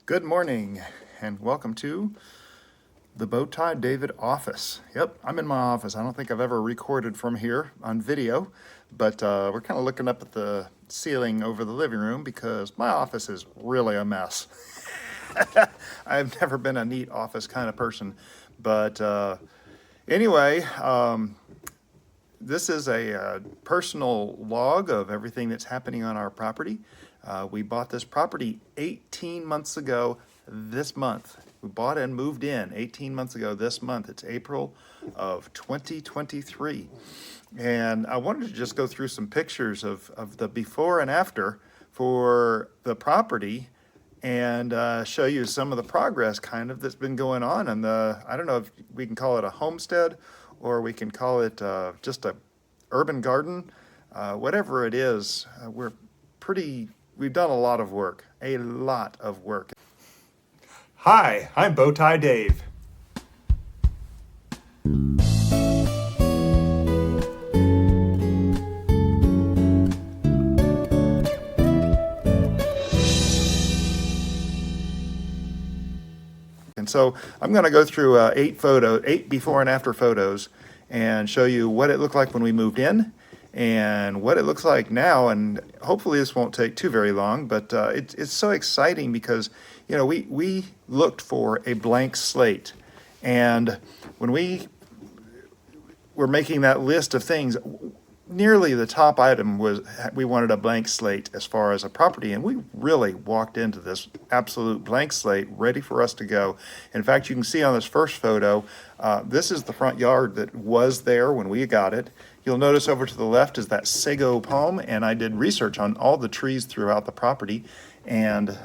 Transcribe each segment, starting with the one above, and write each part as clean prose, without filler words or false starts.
Good morning and welcome to the Bowtie David office. Yep, I'm in my office. I don't think I've ever recorded from here on video, but we're kind of looking up at the ceiling over the living room because my office is really a mess. I've never been a neat office kind of person, but anyway, this is a personal log of everything that's happening on our property. We bought this property 18 months ago this month. We bought and moved in 18 months ago this month. It's April of 2023. And I wanted to just go through some pictures of the before and after for the property and show you some of the progress kind of that's been going on. And I don't know if we can call it a homestead or we can call it just a urban garden. Whatever it is, we've done a lot of work. Hi, I'm Bowtie Dave. And so I'm going to go through eight before and after photos and show you what it looked like when we moved in and what it looks like now. And hopefully this won't take too very long, but it's so exciting because, you know, we looked for a blank slate. And when we were making that list of things, nearly the top item was we wanted a blank slate as far as a property, and we really walked into this absolute blank slate ready for us to go. In fact, you can see on this first photo, this is the front yard that was there when we got it. You'll notice over to the left is that sago palm, and I did research on all the trees throughout the property and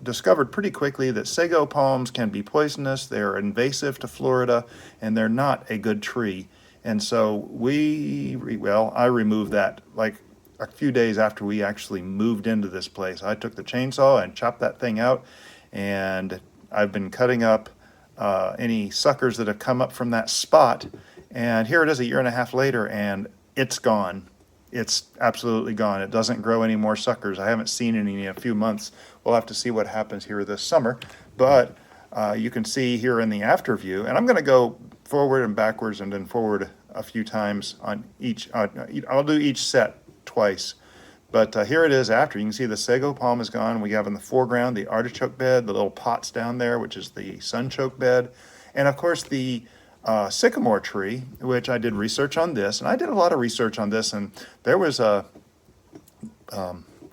discovered pretty quickly that sago palms can be poisonous, they're invasive to Florida, and they're not a good tree. And so I removed that like a few days after we actually moved into this place. I took the chainsaw and chopped that thing out, and I've been cutting up any suckers that have come up from that spot. And here it is a year and a half later, and it's gone. It's absolutely gone. It doesn't grow any more suckers. I haven't seen any in a few months. We'll have to see what happens here this summer. But you can see here in the after view, and I'm going to go forward and backwards and then forward a few times on each. I'll do each set twice. But here it is after. You can see the sago palm is gone. We have in the foreground the artichoke bed, the little pots down there, which is the sunchoke bed. And of course the sycamore tree, which I did research on this. And I did a lot of research on this, and there was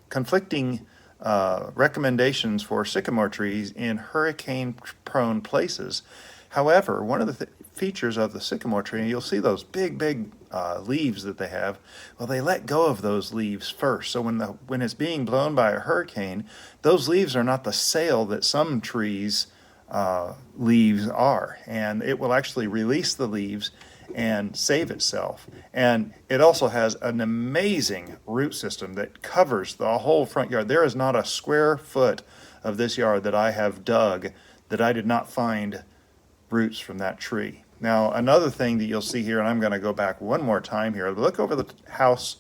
conflicting recommendations for sycamore trees in hurricane-prone places. However, one of the features of the sycamore tree, you'll see those big leaves that they have. Well, they let go of those leaves first. So when it's being blown by a hurricane, those leaves are not the sail that some trees leaves are, and it will actually release the leaves and save itself. And it also has an amazing root system that covers the whole front yard. There is not a square foot of this yard that I have dug that I did not find roots from that tree. Now, another thing that you'll see here, and I'm going to go back one more time here, look over the house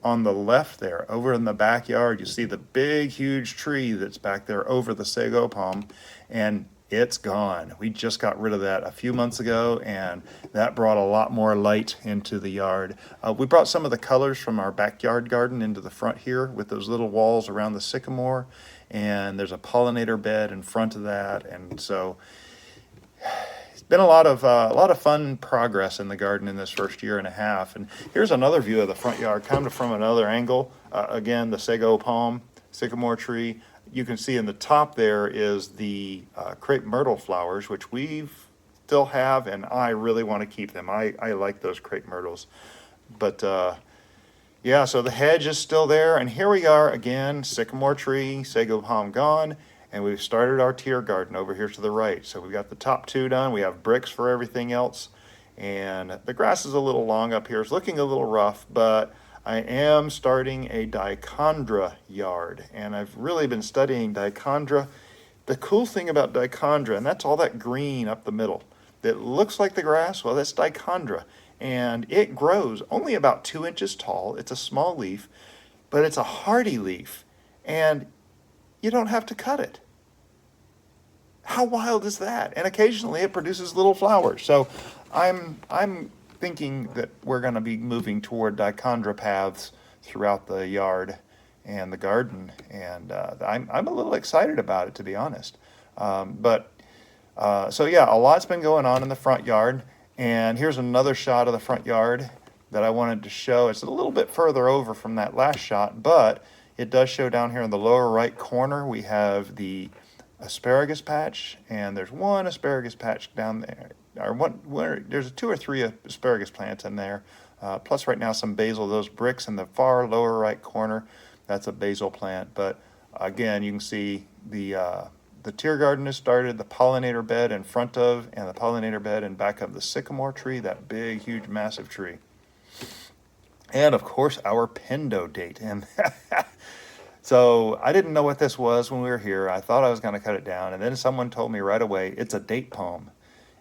on the left there. Over in the backyard, you see the big, huge tree that's back there over the sago palm, and it's gone. We just got rid of that a few months ago, and that brought a lot more light into the yard. We brought some of the colors from our backyard garden into the front here with those little walls around the sycamore, and there's a pollinator bed in front of that, and so it's been a lot of fun progress in the garden in this first year and a half. And here's another view of the front yard, kind of from another angle. Again, the sago palm, sycamore tree. You can see in the top there is the crepe myrtle flowers, which we still have, and I really want to keep them. I like those crepe myrtles. But yeah, so the hedge is still there, and here we are again, sycamore tree, sago palm gone, and we've started our tier garden over here to the right. So we've got the top two done. We have bricks for everything else, and the grass is a little long up here. It's looking a little rough, but I am starting a dichondra yard, and I've really been studying dichondra. The cool thing about dichondra, and that's all that green up the middle that looks like the grass, well, that's dichondra, and it grows only about 2 inches tall. It's a small leaf, but it's a hardy leaf, and you don't have to cut it. How wild is that? And occasionally it produces little flowers. So I'm thinking that we're going to be moving toward dichondra paths throughout the yard and the garden, and I'm a little excited about it, to be honest. So yeah, a lot's been going on in the front yard, and here's another shot of the front yard that I wanted to show. It's a little bit further over from that last shot, but it does show down here in the lower right corner. We have the asparagus patch, and there's one asparagus patch down there, or there's 2 or 3 asparagus plants in there, plus right now some basil. Those bricks in the far lower right corner, that's a basil plant. But again, you can see the tier garden has started, the pollinator bed in front of, and the pollinator bed in back of the sycamore tree, that big, huge, massive tree. And of course, our Pindo date. And so I didn't know what this was when we were here. I thought I was going to cut it down. And then someone told me right away, it's a date palm.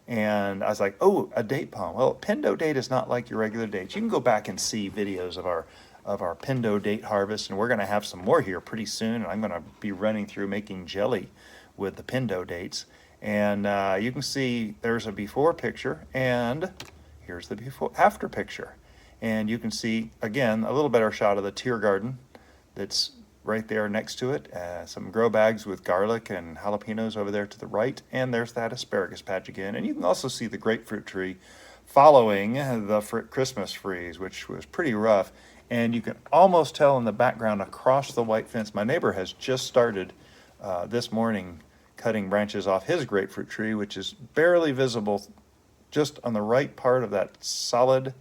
And I was like, oh, a date palm. Well, Pindo date is not like your regular dates. You can go back and see videos of our Pindo date harvest. And we're going to have some more here pretty soon. And I'm going to be running through making jelly with the Pindo dates. And you can see there's a before picture, and here's the before after picture. And you can see, again, a little better shot of the tier garden that's right there next to it. Some grow bags with garlic and jalapenos over there to the right. And there's that asparagus patch again. And you can also see the grapefruit tree following the Christmas freeze, which was pretty rough. And you can almost tell in the background across the white fence, my neighbor has just started this morning cutting branches off his grapefruit tree, which is barely visible just on the right part of that solid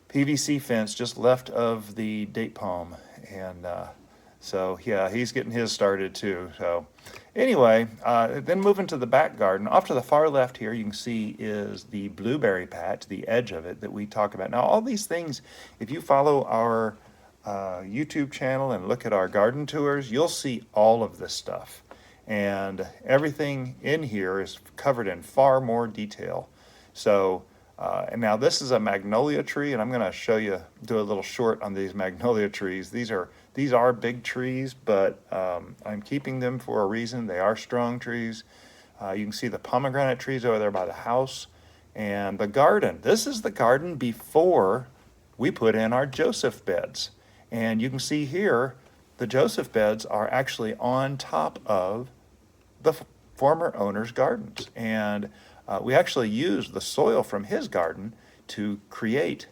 PVC fence just left of the date palm. And so yeah, he's getting his started too. So anyway, then moving to the back garden, off to the far left here, you can see is the blueberry patch, the edge of it that we talk about. Now all these things, if you follow our YouTube channel and look at our garden tours, you'll see all of this stuff. And everything in here is covered in far more detail. So and now this is a magnolia tree, and I'm going to show you, do a little short on these magnolia trees. These are big trees, but I'm keeping them for a reason. They are strong trees. You can see the pomegranate trees over there by the house. And the garden, this is the garden before we put in our Joseph beds. And you can see here, the Joseph beds are actually on top of the former owner's gardens. And we actually used the soil from his garden to create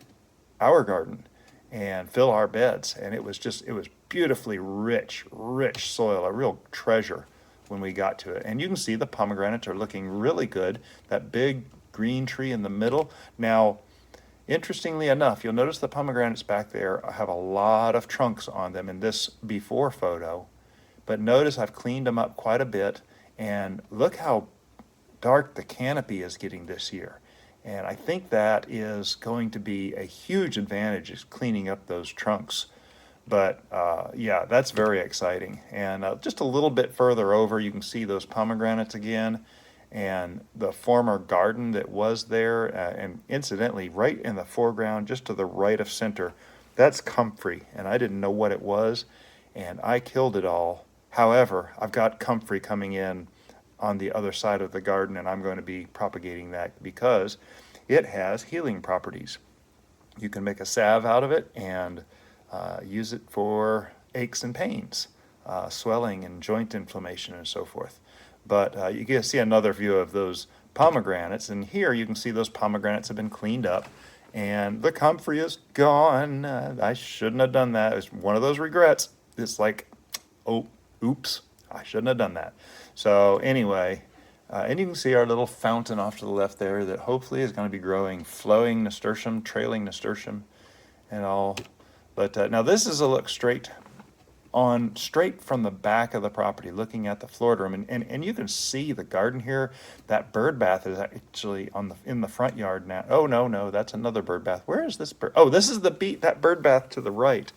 our garden and fill our beds. And it was beautifully rich soil, a real treasure when we got to it. And you can see the pomegranates are looking really good. That big green tree in the middle. Now, interestingly enough, you'll notice the pomegranates back there have a lot of trunks on them in this before photo. But notice I've cleaned them up quite a bit. And look how dark the canopy is getting this year. And I think that is going to be a huge advantage, is cleaning up those trunks. But yeah, that's very exciting. And just a little bit further over, you can see those pomegranates again, and the former garden that was there. And incidentally, right in the foreground, just to the right of center, that's comfrey. And I didn't know what it was, and I killed it all. However, I've got comfrey coming in on the other side of the garden, and I'm going to be propagating that because it has healing properties. You can make a salve out of it and use it for aches and pains, swelling and joint inflammation and so forth. But you can see another view of those pomegranates, and here you can see those pomegranates have been cleaned up and the comfrey is gone. I shouldn't have done that. It's one of those regrets. It's like, oh, oops, I shouldn't have done that. So anyway, and you can see our little fountain off to the left there that hopefully is going to be growing flowing nasturtium, trailing nasturtium and all. But now this is a look straight from the back of the property, looking at the Florida room. And you can see the garden here. That bird bath is actually in the front yard now. Oh, no, that's another bird bath. Where is this bird? Oh, this is that bird bath to the right.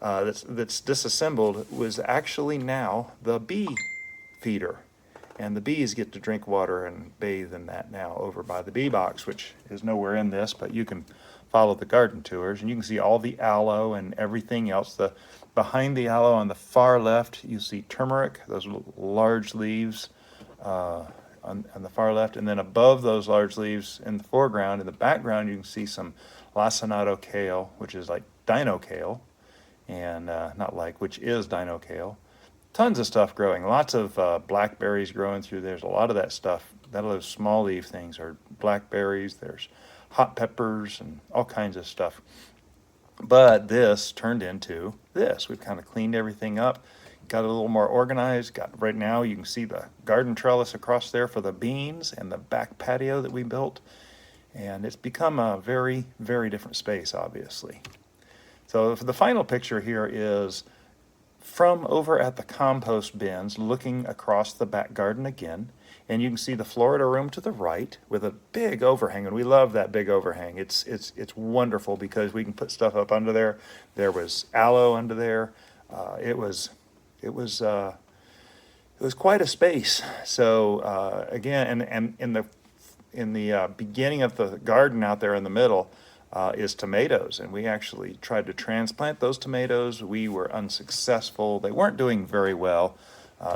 That's disassembled was actually now the bee feeder, and the bees get to drink water and bathe in that now over by the bee box, which is nowhere in this, but you can follow the garden tours and you can see all the aloe and everything else. Behind the aloe on the far left, you see turmeric, those large leaves on the far left, and then above those large leaves in the foreground, in the background, you can see some lacinato kale, which is like dino kale, and not like, which is dino kale. Tons of stuff growing, lots of blackberries growing through. There's a lot of that stuff. Those small leaf things are blackberries. There's hot peppers and all kinds of stuff. But this turned into this. We've kind of cleaned everything up, got a little more organized. Got right now you can see the garden trellis across there for the beans and the back patio that we built. And it's become a very, very different space, obviously. So the final picture here is from over at the compost bins, looking across the back garden again. And you can see the Florida room to the right with a big overhang, and we love that big overhang. It's wonderful because we can put stuff up under there. There was aloe under there. It was quite a space. So again, and in the beginning of the garden out there in the middle is tomatoes, and we actually tried to transplant those tomatoes. We were unsuccessful. They weren't doing very well.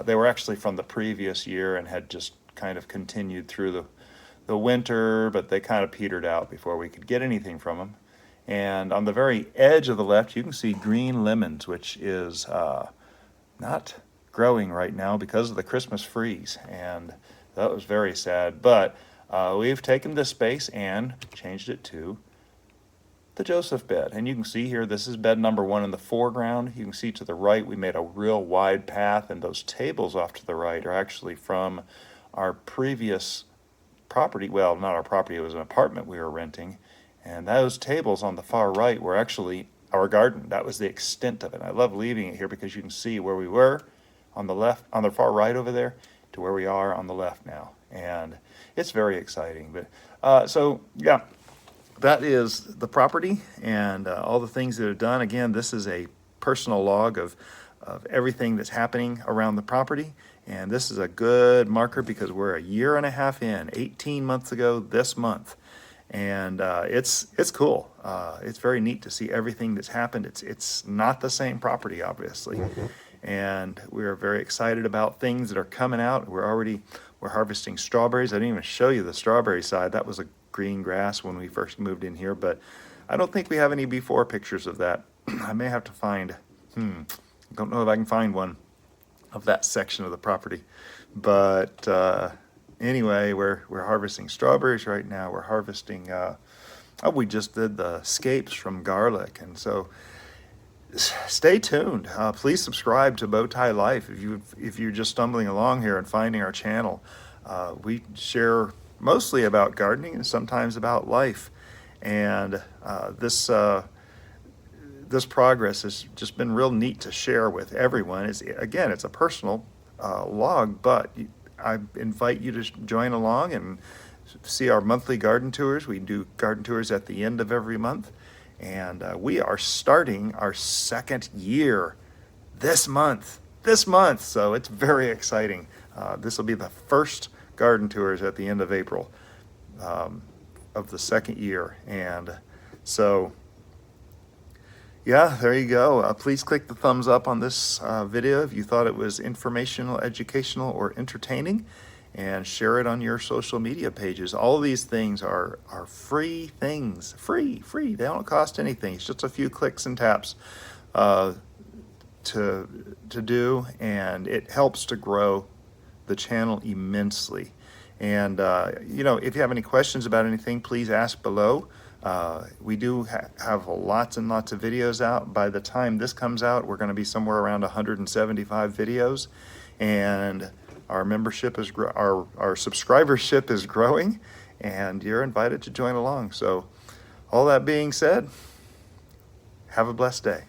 They were actually from the previous year and had just kind of continued through the winter, but they kind of petered out before we could get anything from them. And on the very edge of the left, you can see green lemons, which is not growing right now because of the Christmas freeze, and that was very sad. But we've taken this space and changed it to the Joseph bed. And you can see here, this is bed number 1 in the foreground. You can see to the right, we made a real wide path, and those tables off to the right are actually from our previous property. Well, not our property, it was an apartment we were renting. And those tables on the far right were actually our garden. That was the extent of it. I love leaving it here because you can see where we were on the left, on the far right over there, to where we are on the left now. And it's very exciting. But so yeah, that is the property and all the things that are done. Again, this is a personal log of everything that's happening around the property. And this is a good marker because we're a year and a half in, 18 months ago this month. And it's cool. It's very neat to see everything that's happened. It's not the same property, obviously. And we're very excited about things that are coming out. We're harvesting strawberries. I didn't even show you the strawberry side. That was a green grass when we first moved in here, but I don't think we have any before pictures of that. I may have to find, don't know if I can find one of that section of the property. But anyway, we're harvesting strawberries right now. We're harvesting, we just did the scapes from garlic. And so stay tuned. Please subscribe to Bowtie Life if you're just stumbling along here and finding our channel. We share mostly about gardening and sometimes about life. And this progress has just been real neat to share with everyone. Again, it's a personal log, but I invite you to join along and see our monthly garden tours. We do garden tours at the end of every month. And we are starting our 2nd year this month. So it's very exciting. This will be the first garden tours at the end of April of the 2nd year. And so, yeah, there you go. Please click the thumbs up on this video if you thought it was informational, educational, or entertaining, and share it on your social media pages. All of these things are free things, free. They don't cost anything. It's just a few clicks and taps to do, and it helps to grow the channel immensely. And if you have any questions about anything, please ask below. We do have lots and lots of videos out. By the time this comes out, we're going to be somewhere around 175 videos, and our membership is our subscribership is growing, and you're invited to join along. So all that being said, have a blessed day.